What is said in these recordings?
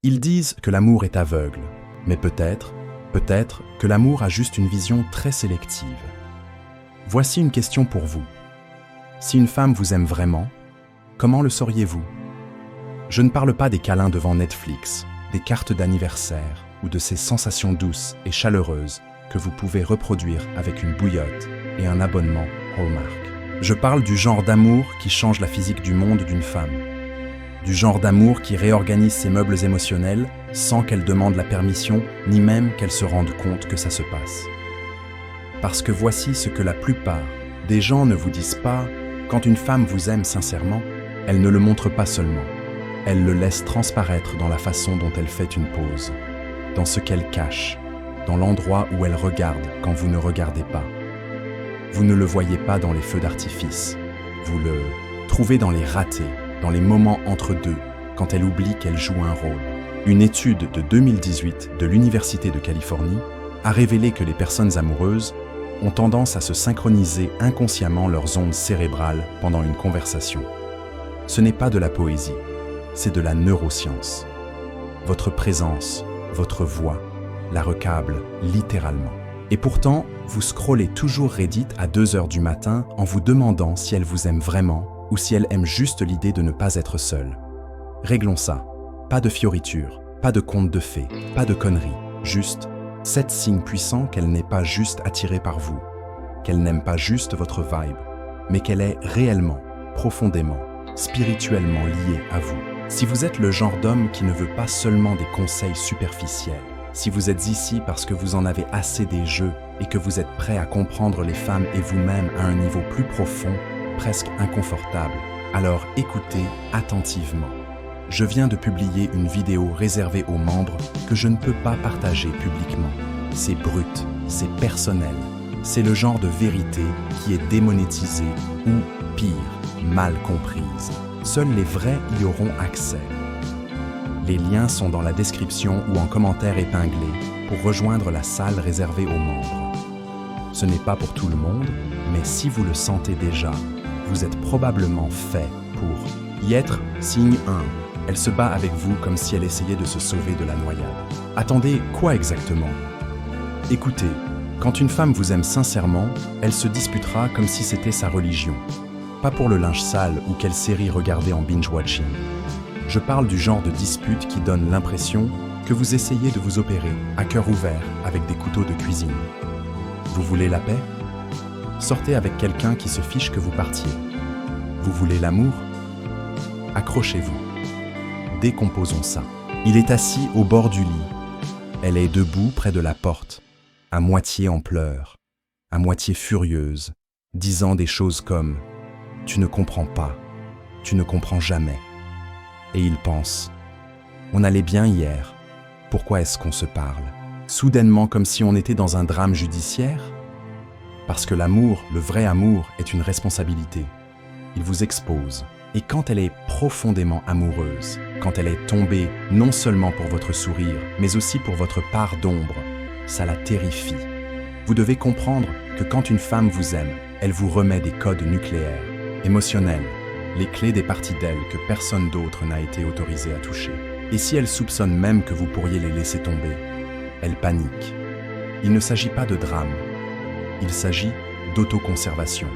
Ils disent que l'amour est aveugle, mais peut-être que l'amour a juste une vision très sélective. Voici une question pour vous. Si une femme vous aime vraiment, comment le sauriez-vous? Je ne parle pas des câlins devant Netflix, des cartes d'anniversaire ou de ces sensations douces et chaleureuses que vous pouvez reproduire avec une bouillotte et un abonnement Hallmark. Je parle du genre d'amour qui change la physique du monde d'une femme. Du genre d'amour qui réorganise ses meubles émotionnels sans qu'elle demande la permission ni même qu'elle se rende compte que ça se passe. Parce que voici ce que la plupart des gens ne vous disent pas: quand une femme vous aime sincèrement, elle ne le montre pas seulement. Elle le laisse transparaître dans la façon dont elle fait une pause, dans ce qu'elle cache, dans l'endroit où elle regarde quand vous ne regardez pas. Vous ne le voyez pas dans les feux d'artifice, vous le trouvez dans les ratés, dans les moments entre deux, quand elle oublie qu'elle joue un rôle. Une étude de 2018 de l'Université de Californie a révélé que les personnes amoureuses ont tendance à se synchroniser inconsciemment leurs ondes cérébrales pendant une conversation. Ce n'est pas de la poésie, c'est de la neuroscience. Votre présence, votre voix, la recable littéralement. Et pourtant, vous scrollez toujours Reddit à 2h du matin en vous demandant si elle vous aime vraiment ou si elle aime juste l'idée de ne pas être seule. Réglons ça. Pas de fioritures, pas de contes de fées, pas de conneries. Juste 7 signes puissants qu'elle n'est pas juste attirée par vous, qu'elle n'aime pas juste votre vibe, mais qu'elle est réellement, profondément, spirituellement liée à vous. Si vous êtes le genre d'homme qui ne veut pas seulement des conseils superficiels, si vous êtes ici parce que vous en avez assez des jeux et que vous êtes prêt à comprendre les femmes et vous-même à un niveau plus profond, presque inconfortable, alors écoutez attentivement. Je viens de publier une vidéo réservée aux membres que je ne peux pas partager publiquement. C'est brut, c'est personnel, c'est le genre de vérité qui est démonétisée ou, pire, mal comprise. Seuls les vrais y auront accès. Les liens sont dans la description ou en commentaire épinglé pour rejoindre la salle réservée aux membres. Ce n'est pas pour tout le monde, mais si vous le sentez déjà, vous êtes probablement fait pour y être. Signe 1. Elle se bat avec vous comme si elle essayait de se sauver de la noyade. Attendez, quoi exactement? Écoutez, quand une femme vous aime sincèrement, elle se disputera comme si c'était sa religion. Pas pour le linge sale ou quelle série regarder en binge-watching. Je parle du genre de dispute qui donne l'impression que vous essayez de vous opérer, à cœur ouvert, avec des couteaux de cuisine. Vous voulez la paix? Sortez avec quelqu'un qui se fiche que vous partiez. Vous voulez l'amour? Accrochez-vous. Décomposons ça. Il est assis au bord du lit. Elle est debout près de la porte, à moitié en pleurs, à moitié furieuse, disant des choses comme « Tu ne comprends pas, tu ne comprends jamais ». Et il pense « On allait bien hier, pourquoi est-ce qu'on se parle ?» Soudainement comme si on était dans un drame judiciaire. Parce que l'amour, le vrai amour, est une responsabilité. Il vous expose. Et quand elle est profondément amoureuse, quand elle est tombée non seulement pour votre sourire, mais aussi pour votre part d'ombre, ça la terrifie. Vous devez comprendre que quand une femme vous aime, elle vous remet des codes nucléaires, émotionnels, les clés des parties d'elle que personne d'autre n'a été autorisé à toucher. Et si elle soupçonne même que vous pourriez les laisser tomber, elle panique. Il ne s'agit pas de drame, il s'agit d'autoconservation.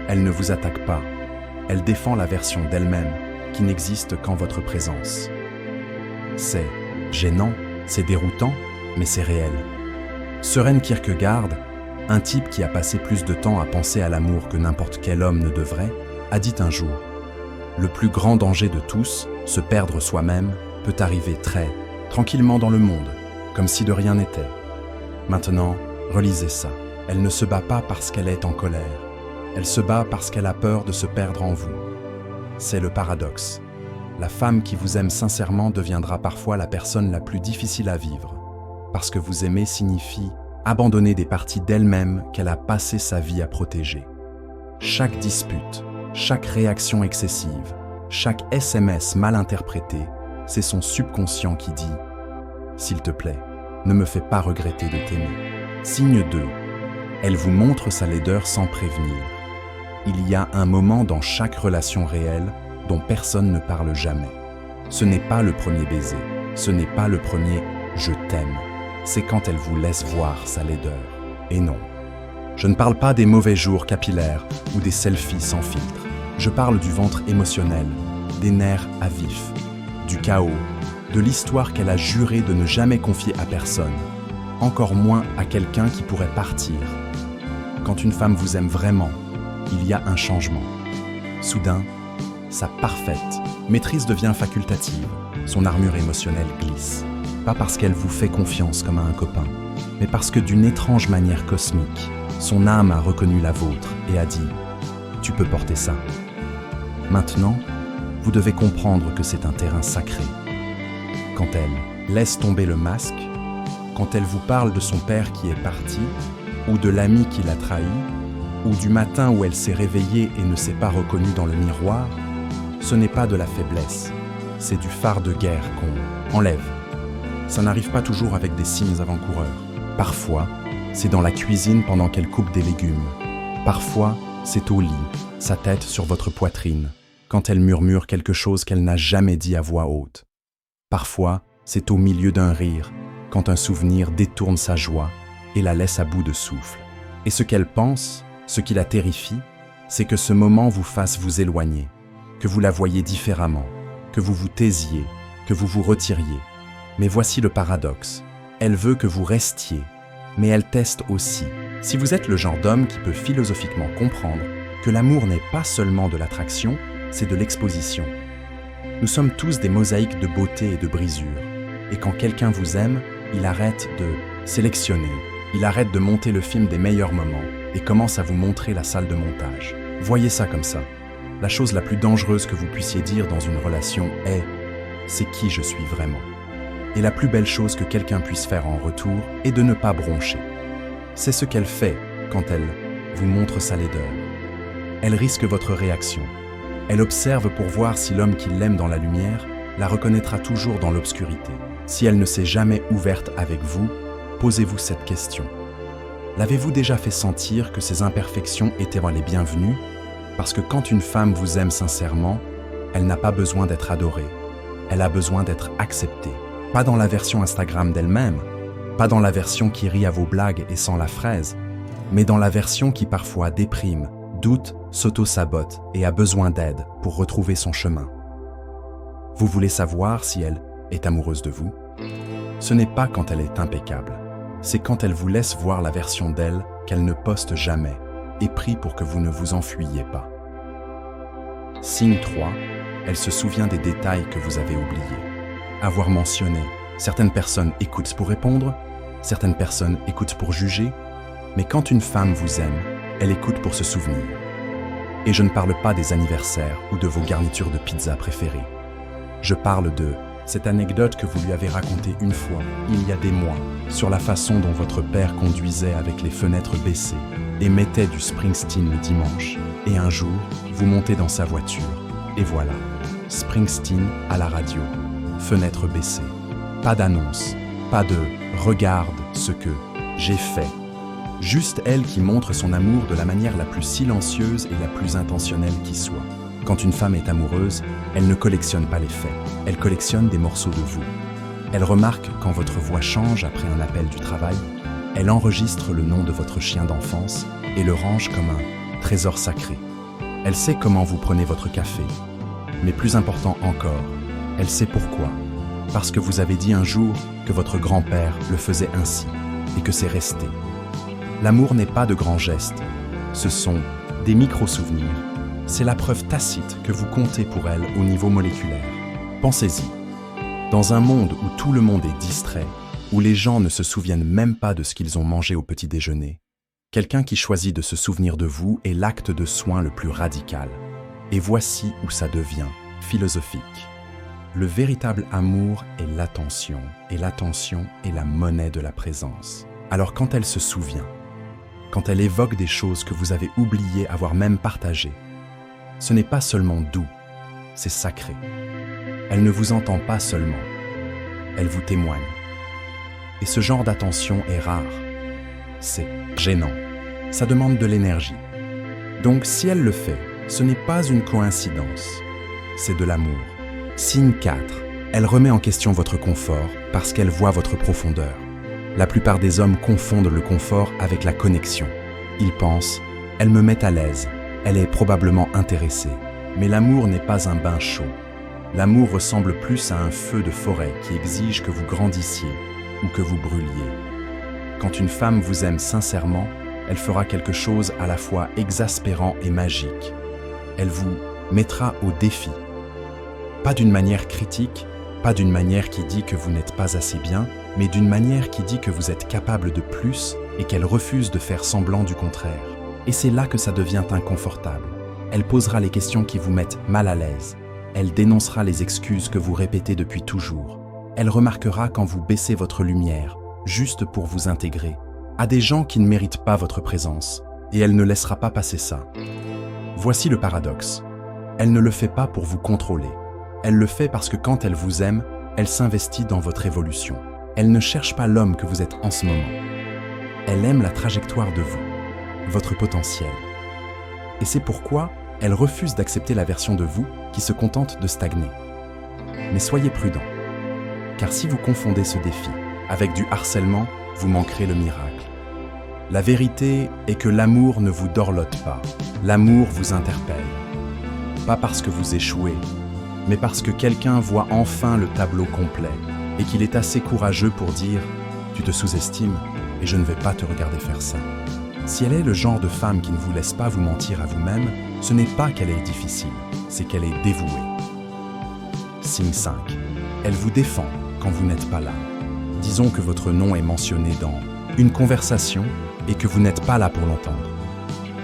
Elle ne vous attaque pas, elle défend la version d'elle-même qui n'existe qu'en votre présence. C'est gênant, c'est déroutant, mais c'est réel. Søren Kierkegaard, un type qui a passé plus de temps à penser à l'amour que n'importe quel homme ne devrait, a dit un jour « Le plus grand danger de tous, se perdre soi-même, peut arriver très tranquillement dans le monde, comme si de rien n'était. » Maintenant, relisez ça. Elle ne se bat pas parce qu'elle est en colère. Elle se bat parce qu'elle a peur de se perdre en vous. C'est le paradoxe. La femme qui vous aime sincèrement deviendra parfois la personne la plus difficile à vivre. Parce que vous aimer signifie abandonner des parties d'elle-même qu'elle a passé sa vie à protéger. Chaque dispute, chaque réaction excessive, chaque SMS mal interprété, c'est son subconscient qui dit « S'il te plaît, ne me fais pas regretter de t'aimer. » Signe 2. Elle vous montre sa laideur sans prévenir. Il y a un moment dans chaque relation réelle dont personne ne parle jamais. Ce n'est pas le premier baiser, Ce n'est pas le premier « je t'aime », c'est quand elle vous laisse voir sa laideur. Et non, je ne parle pas des mauvais jours capillaires ou des selfies sans filtre. Je parle du ventre émotionnel, des nerfs à vif, du chaos, de l'histoire qu'elle a juré de ne jamais confier à personne, encore moins à quelqu'un qui pourrait partir. Quand une femme vous aime vraiment, il y a un changement. Soudain, sa parfaite maîtrise devient facultative, son armure émotionnelle glisse. Pas parce qu'elle vous fait confiance comme à un copain, mais parce que d'une étrange manière cosmique, son âme a reconnu la vôtre et a dit « Tu peux porter ça ». Maintenant, vous devez comprendre que c'est un terrain sacré. Quand elle laisse tomber le masque, quand elle vous parle de son père qui est parti, ou de l'ami qui l'a trahi, ou du matin où elle s'est réveillée et ne s'est pas reconnue dans le miroir, ce n'est pas de la faiblesse, c'est du phare de guerre qu'on enlève. Ça n'arrive pas toujours avec des signes avant-coureurs. Parfois, c'est dans la cuisine pendant qu'elle coupe des légumes. Parfois, c'est au lit, sa tête sur votre poitrine, quand elle murmure quelque chose qu'elle n'a jamais dit à voix haute. Parfois, c'est au milieu d'un rire, quand un souvenir détourne sa joie et la laisse à bout de souffle. Et ce qu'elle pense, ce qui la terrifie, c'est que ce moment vous fasse vous éloigner, que vous la voyiez différemment, que vous vous taisiez, que vous vous retiriez. Mais voici le paradoxe. Elle veut que vous restiez, mais elle teste aussi. Si vous êtes le genre d'homme qui peut philosophiquement comprendre que l'amour n'est pas seulement de l'attraction, c'est de l'exposition. Nous sommes tous des mosaïques de beauté et de brisure. Et quand quelqu'un vous aime, il arrête de sélectionner, il arrête de monter le film des meilleurs moments et commence à vous montrer la salle de montage. Voyez ça comme ça. La chose la plus dangereuse que vous puissiez dire dans une relation est « c'est qui je suis vraiment ». Et la plus belle chose que quelqu'un puisse faire en retour est de ne pas broncher. C'est ce qu'elle fait quand elle vous montre sa laideur. Elle risque votre réaction. Elle observe pour voir si l'homme qui l'aime dans la lumière la reconnaîtra toujours dans l'obscurité. Si elle ne s'est jamais ouverte avec vous, posez-vous cette question. L'avez-vous déjà fait sentir que ces imperfections étaient les bienvenues? Parce que quand une femme vous aime sincèrement, elle n'a pas besoin d'être adorée. Elle a besoin d'être acceptée. Pas dans la version Instagram d'elle-même, pas dans la version qui rit à vos blagues et sent la fraise, mais dans la version qui parfois déprime, doute, s'auto-sabote et a besoin d'aide pour retrouver son chemin. Vous voulez savoir si elle est amoureuse de vous? Ce n'est pas quand elle est impeccable, c'est quand elle vous laisse voir la version d'elle qu'elle ne poste jamais et prie pour que vous ne vous enfuyiez pas. Signe 3, elle se souvient des détails que vous avez oubliés. Avoir mentionné, certaines personnes écoutent pour répondre, certaines personnes écoutent pour juger, mais quand une femme vous aime, elle écoute pour se souvenir. Et je ne parle pas des anniversaires ou de vos garnitures de pizza préférées. Je parle de cette anecdote que vous lui avez racontée une fois, il y a des mois, sur la façon dont votre père conduisait avec les fenêtres baissées et mettait du Springsteen le dimanche. Et un jour, vous montez dans sa voiture, et voilà, Springsteen à la radio. Fenêtre baissée. Pas d'annonce, pas de « regarde ce que j'ai fait ». Juste elle qui montre son amour de la manière la plus silencieuse et la plus intentionnelle qui soit. Quand une femme est amoureuse, elle ne collectionne pas les faits, elle collectionne des morceaux de vous. Elle remarque quand votre voix change après un appel du travail, elle enregistre le nom de votre chien d'enfance et le range comme un trésor sacré. Elle sait comment vous prenez votre café, mais plus important encore, elle sait pourquoi. Parce que vous avez dit un jour que votre grand-père le faisait ainsi et que c'est resté. L'amour n'est pas de grands gestes, ce sont des micro-souvenirs. C'est la preuve tacite que vous comptez pour elle au niveau moléculaire. Pensez-y. Dans un monde où tout le monde est distrait, où les gens ne se souviennent même pas de ce qu'ils ont mangé au petit déjeuner, quelqu'un qui choisit de se souvenir de vous est l'acte de soin le plus radical. Et voici où ça devient philosophique. Le véritable amour est l'attention, et l'attention est la monnaie de la présence. Alors quand elle se souvient, quand elle évoque des choses que vous avez oubliées avoir même partagées, ce n'est pas seulement doux, c'est sacré. Elle ne vous entend pas seulement, elle vous témoigne. Et ce genre d'attention est rare. C'est gênant, ça demande de l'énergie. Donc si elle le fait, ce n'est pas une coïncidence, c'est de l'amour. Signe 4. Elle remet en question votre confort parce qu'elle voit votre profondeur. La plupart des hommes confondent le confort avec la connexion. Ils pensent « elle me met à l'aise, elle est probablement intéressée ». Mais l'amour n'est pas un bain chaud. L'amour ressemble plus à un feu de forêt qui exige que vous grandissiez ou que vous brûliez. Quand une femme vous aime sincèrement, elle fera quelque chose à la fois exaspérant et magique. Elle vous mettra au défi. Pas d'une manière critique, pas d'une manière qui dit que vous n'êtes pas assez bien, mais d'une manière qui dit que vous êtes capable de plus et qu'elle refuse de faire semblant du contraire. Et c'est là que ça devient inconfortable. Elle posera les questions qui vous mettent mal à l'aise. Elle dénoncera les excuses que vous répétez depuis toujours. Elle remarquera quand vous baissez votre lumière, juste pour vous intégrer, à des gens qui ne méritent pas votre présence, et elle ne laissera pas passer ça. Voici le paradoxe. Elle ne le fait pas pour vous contrôler. Elle le fait parce que quand elle vous aime, elle s'investit dans votre évolution. Elle ne cherche pas l'homme que vous êtes en ce moment. Elle aime la trajectoire de vous, votre potentiel. Et c'est pourquoi elle refuse d'accepter la version de vous qui se contente de stagner. Mais soyez prudent, car si vous confondez ce défi avec du harcèlement, vous manquerez le miracle. La vérité est que l'amour ne vous dorlote pas, l'amour vous interpelle. Pas parce que vous échouez, mais parce que quelqu'un voit enfin le tableau complet et qu'il est assez courageux pour dire « tu te sous-estimes et je ne vais pas te regarder faire ça ». Si elle est le genre de femme qui ne vous laisse pas vous mentir à vous-même, ce n'est pas qu'elle est difficile, c'est qu'elle est dévouée. Signe 5. Elle vous défend quand vous n'êtes pas là. Disons que votre nom est mentionné dans une conversation et que vous n'êtes pas là pour l'entendre.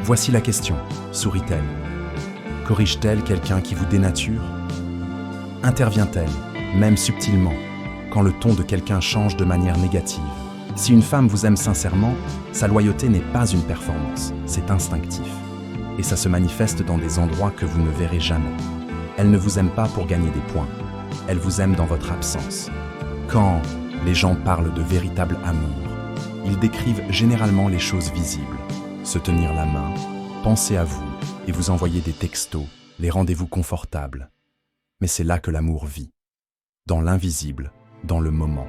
Voici la question, sourit-elle? Corrige-t-elle quelqu'un qui vous dénature? Intervient-elle, même subtilement, quand le ton de quelqu'un change de manière négative? Si une femme vous aime sincèrement, sa loyauté n'est pas une performance, c'est instinctif. Et ça se manifeste dans des endroits que vous ne verrez jamais. Elle ne vous aime pas pour gagner des points, elle vous aime dans votre absence. Quand les gens parlent de véritable amour, ils décrivent généralement les choses visibles, se tenir la main, penser à vous et vous envoyer des textos, les rendez-vous confortables. Mais c'est là que l'amour vit, dans l'invisible, dans le moment.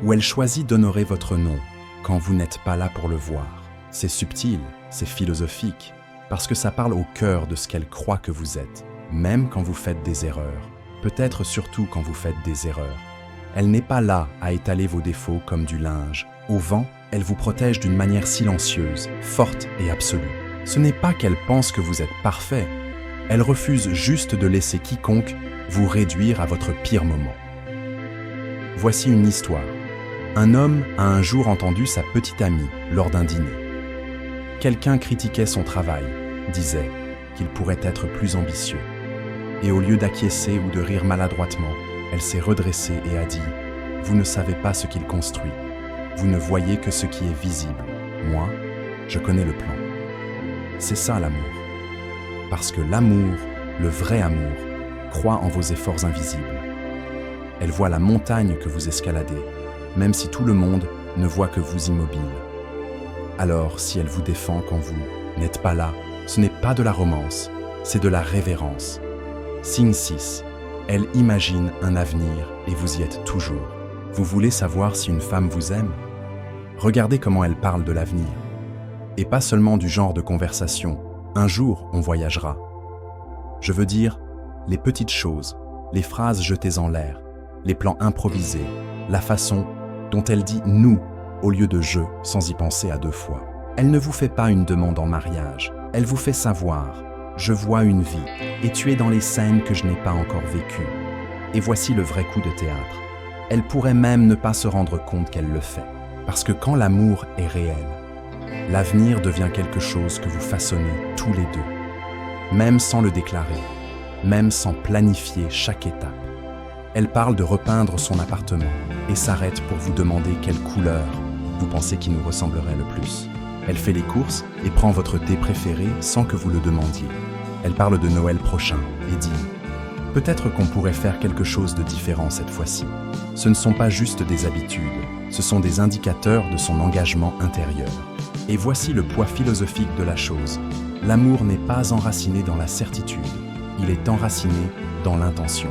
Où elle choisit d'honorer votre nom quand vous n'êtes pas là pour le voir. C'est subtil, c'est philosophique, parce que ça parle au cœur de ce qu'elle croit que vous êtes, même quand vous faites des erreurs, peut-être surtout quand vous faites des erreurs. Elle n'est pas là à étaler vos défauts comme du linge. Au vent, elle vous protège d'une manière silencieuse, forte et absolue. Ce n'est pas qu'elle pense que vous êtes parfait, elle refuse juste de laisser quiconque vous réduire à votre pire moment. Voici une histoire. Un homme a un jour entendu sa petite amie lors d'un dîner. Quelqu'un critiquait son travail, disait qu'il pourrait être plus ambitieux. Et au lieu d'acquiescer ou de rire maladroitement, elle s'est redressée et a dit « Vous ne savez pas ce qu'il construit. Vous ne voyez que ce qui est visible. Moi, je connais le plan. » C'est ça l'amour. Parce que l'amour, le vrai amour, croit en vos efforts invisibles. Elle voit la montagne que vous escaladez, même si tout le monde ne voit que vous immobile. Alors, si elle vous défend quand vous n'êtes pas là, ce n'est pas de la romance, c'est de la révérence. Signe 6. Elle imagine un avenir et vous y êtes toujours. Vous voulez savoir si une femme vous aime? Regardez comment elle parle de l'avenir. Et pas seulement du genre de conversation « un jour, on voyagera ». Je veux dire, les petites choses, les phrases jetées en l'air, les plans improvisés, la façon dont elle dit « nous » au lieu de « je » sans y penser à deux fois. Elle ne vous fait pas une demande en mariage, elle vous fait savoir « je vois une vie et tu es dans les scènes que je n'ai pas encore vécues ». Et voici le vrai coup de théâtre. Elle pourrait même ne pas se rendre compte qu'elle le fait. Parce que quand l'amour est réel, l'avenir devient quelque chose que vous façonnez tous les deux, même sans le déclarer, même sans planifier chaque étape. Elle parle de repeindre son appartement et s'arrête pour vous demander quelle couleur vous pensez qui nous ressemblerait le plus. Elle fait les courses et prend votre thé préféré sans que vous le demandiez. Elle parle de Noël prochain et dit « Peut-être qu'on pourrait faire quelque chose de différent cette fois-ci ». Ce ne sont pas juste des habitudes, ce sont des indicateurs de son engagement intérieur. Et voici le poids philosophique de la chose. L'amour n'est pas enraciné dans la certitude, il est enraciné dans l'intention.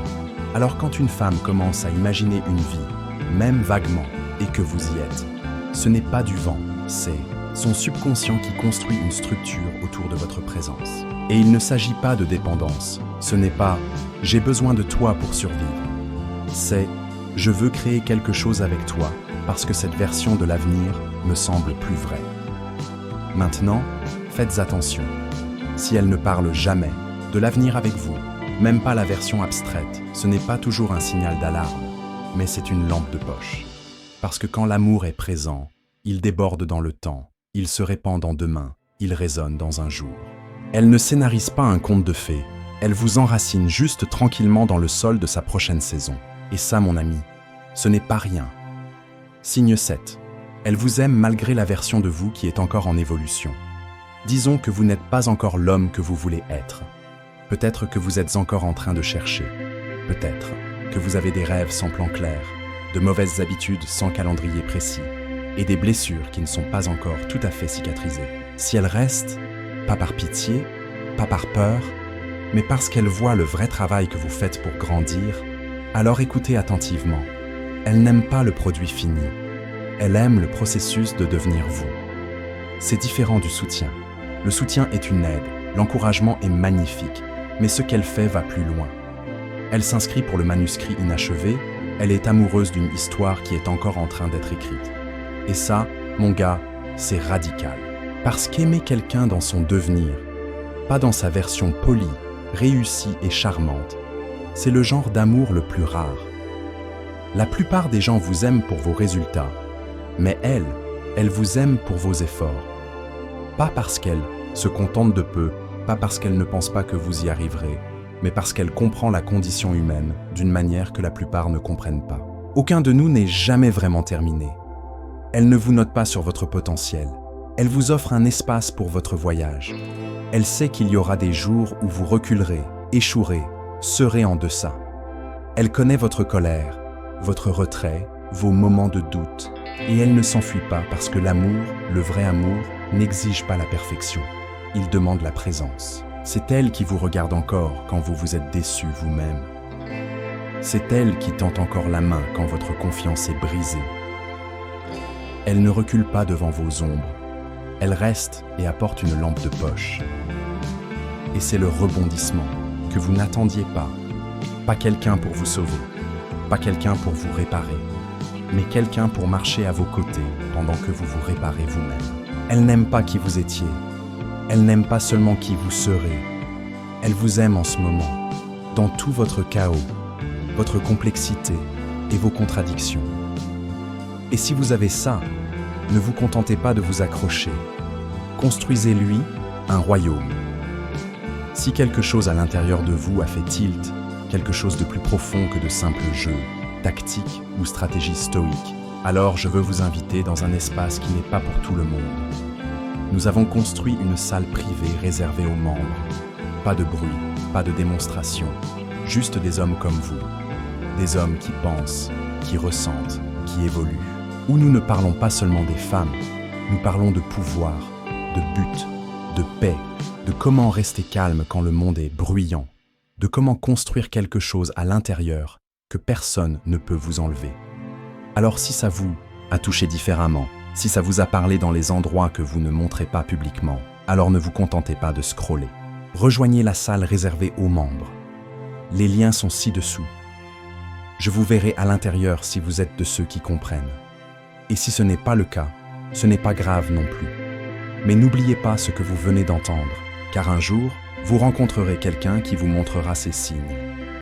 Alors quand une femme commence à imaginer une vie, même vaguement, et que vous y êtes, ce n'est pas du vent, c'est son subconscient qui construit une structure autour de votre présence. Et il ne s'agit pas de dépendance, ce n'est pas « j'ai besoin de toi pour survivre », c'est « je veux créer quelque chose avec toi parce que cette version de l'avenir me semble plus vraie ». Maintenant, faites attention. Si elle ne parle jamais de l'avenir avec vous, même pas la version abstraite, ce n'est pas toujours un signal d'alarme, mais c'est une lampe de poche. Parce que quand l'amour est présent, il déborde dans le temps, il se répand dans demain, il résonne dans un jour. Elle ne scénarise pas un conte de fées, elle vous enracine juste tranquillement dans le sol de sa prochaine saison. Et ça, mon ami, ce n'est pas rien. Signe 7. Elle vous aime malgré la version de vous qui est encore en évolution. Disons que vous n'êtes pas encore l'homme que vous voulez être. Peut-être que vous êtes encore en train de chercher. Peut-être que vous avez des rêves sans plan clair, de mauvaises habitudes sans calendrier précis, et des blessures qui ne sont pas encore tout à fait cicatrisées. Si elle reste, pas par pitié, pas par peur, mais parce qu'elle voit le vrai travail que vous faites pour grandir, alors écoutez attentivement. Elle n'aime pas le produit fini. Elle aime le processus de devenir vous. C'est différent du soutien. Le soutien est une aide, l'encouragement est magnifique, mais ce qu'elle fait va plus loin. Elle s'inscrit pour le manuscrit inachevé, elle est amoureuse d'une histoire qui est encore en train d'être écrite. Et ça, mon gars, c'est radical. Parce qu'aimer quelqu'un dans son devenir, pas dans sa version polie, réussie et charmante, c'est le genre d'amour le plus rare. La plupart des gens vous aiment pour vos résultats, mais elle vous aime pour vos efforts. Pas parce qu'elle se contente de peu, pas parce qu'elle ne pense pas que vous y arriverez, mais parce qu'elle comprend la condition humaine d'une manière que la plupart ne comprennent pas. Aucun de nous n'est jamais vraiment terminé. Elle ne vous note pas sur votre potentiel. Elle vous offre un espace pour votre voyage. Elle sait qu'il y aura des jours où vous reculerez, échouerez, serez en deçà. Elle connaît votre colère, votre retrait, vos moments de doute, et elle ne s'enfuit pas parce que l'amour, le vrai amour, n'exige pas la perfection. Il demande la présence. C'est elle qui vous regarde encore quand vous vous êtes déçu vous-même. C'est elle qui tend encore la main quand votre confiance est brisée. Elle ne recule pas devant vos ombres. Elle reste et apporte une lampe de poche. Et c'est le rebondissement que vous n'attendiez pas. Pas quelqu'un pour vous sauver, pas quelqu'un pour vous réparer, mais quelqu'un pour marcher à vos côtés pendant que vous vous réparez vous-même. Elle n'aime pas qui vous étiez. Elle n'aime pas seulement qui vous serez. Elle vous aime en ce moment, dans tout votre chaos, votre complexité et vos contradictions. Et si vous avez ça, ne vous contentez pas de vous accrocher. Construisez-lui un royaume. Si quelque chose à l'intérieur de vous a fait tilt, quelque chose de plus profond que de simples jeux, tactiques ou stratégies stoïques, alors je veux vous inviter dans un espace qui n'est pas pour tout le monde. Nous avons construit une salle privée réservée aux membres. Pas de bruit, pas de démonstration, juste des hommes comme vous. Des hommes qui pensent, qui ressentent, qui évoluent. Où nous ne parlons pas seulement des femmes, nous parlons de pouvoir, de but, de paix, de comment rester calme quand le monde est bruyant, de comment construire quelque chose à l'intérieur que personne ne peut vous enlever. Alors si ça vous a touché différemment, si ça vous a parlé dans les endroits que vous ne montrez pas publiquement, alors ne vous contentez pas de scroller. Rejoignez la salle réservée aux membres. Les liens sont ci-dessous. Je vous verrai à l'intérieur si vous êtes de ceux qui comprennent. Et si ce n'est pas le cas, ce n'est pas grave non plus. Mais n'oubliez pas ce que vous venez d'entendre, car un jour, vous rencontrerez quelqu'un qui vous montrera ces signes.